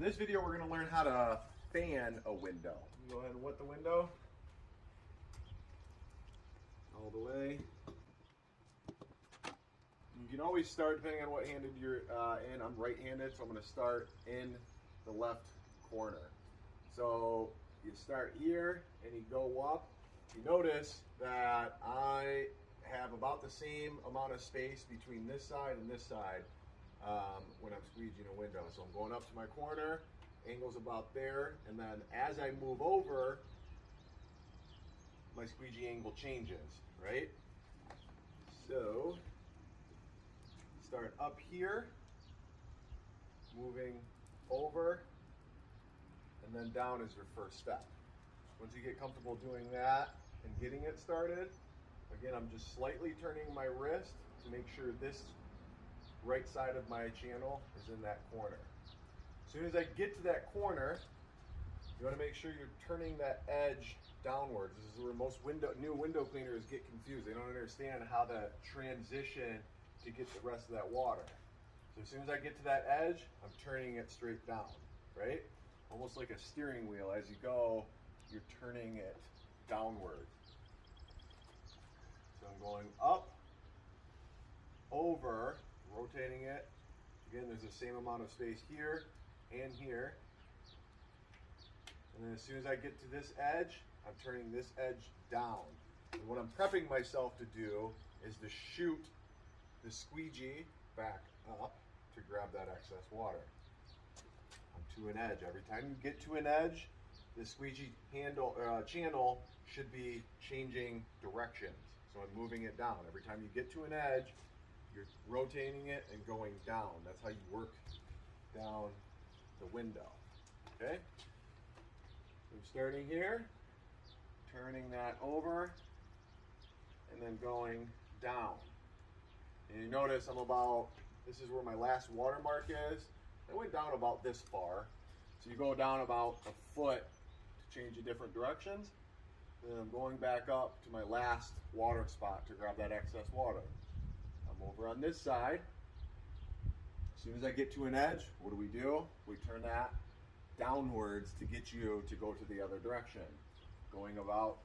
this video, we're going to learn how to fan a window. Go ahead and wet the window all the way. You can always start, depending on what handed you're in. I'm right-handed, so I'm going to start in the left corner. So you start here and you go up. You notice that I have about the same amount of space between this side and this side when I'm squeegeeing a window. So I'm going up to my corner, angle's about there, and then as I move over, my squeegee angle changes, right? So start up here, moving over, and then down is your first step. Once you get comfortable doing that and getting it started, again, I'm just slightly turning my wrist to make sure this right side of my channel is in that corner. As soon as I get to that corner, you want to make sure you're turning that edge downwards. This is where most new window cleaners get confused. They don't understand how to transition to get the rest of that water. So as soon as I get to that edge, I'm turning it straight down, right? Almost like a steering wheel. As you go, you're turning it downward. So I'm going up, over, rotating it. Again, there's the same amount of space here and here. And then as soon as I get to this edge, I'm turning this edge down. And what I'm prepping myself to do is to shoot the squeegee back up to grab that excess water. I'm to an edge. Every time you get to an edge, the squeegee channel should be changing directions. So I'm moving it down. Every time you get to an edge, you're rotating it and going down. That's how you work down the window. Okay? I'm starting here, turning that over, and then going down. And you notice this is where my last watermark is. I went down about this far. So you go down about a foot to change the different directions. Then I'm going back up to my last water spot to grab that excess water. I'm over on this side. As soon as I get to an edge, what do? We turn that downwards to get you to go to the other direction. Going about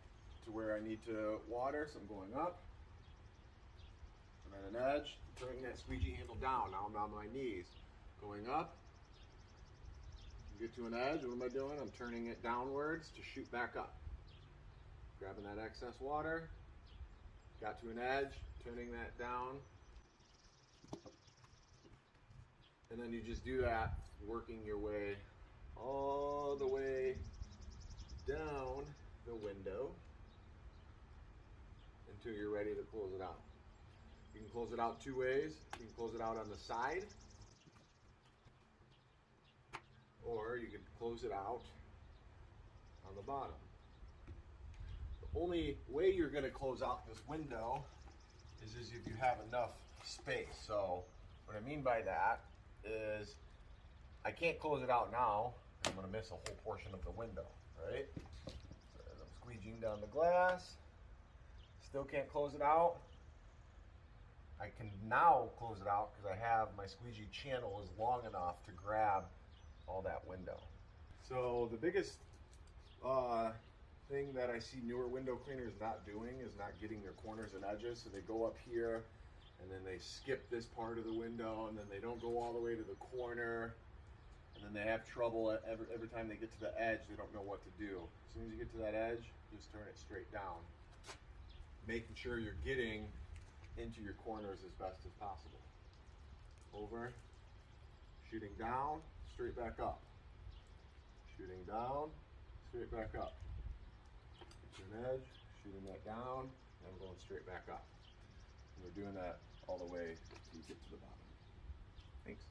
to where I need to water, so I'm going up. I'm at an edge, turning that squeegee handle down. Now I'm on my knees. Going up. Get to an edge, what am I doing? I'm turning it downwards to shoot back up. Grabbing that excess water. Got to an edge, turning that down. And then you just do that, working your way all the way down the window until you're ready to close it out. You can close it out two ways. You can close it out on the side, or you can close it out on the bottom. The only way you're going to close out this window is if you have enough space. So what I mean by that is I can't close it out now. I'm going to miss a whole portion of the window, right? So as I'm squeegeeing down the glass, still can't close it out. I can now close it out because I have my squeegee channel is long enough to grab all that window. So the biggest thing that I see newer window cleaners not doing is not getting their corners and edges. So they go up here and then they skip this part of the window, and then they don't go all the way to the corner, and then they have trouble every time they get to the edge. They don't know what to do. As soon as you get to that edge, just turn it straight down, making sure you're getting into your corners as best as possible. Over, shooting down, straight back up. Shooting down, straight back up. Get to an edge, shooting that down, and I'm going straight back up. And we're doing that all the way till you get to the bottom. Thanks.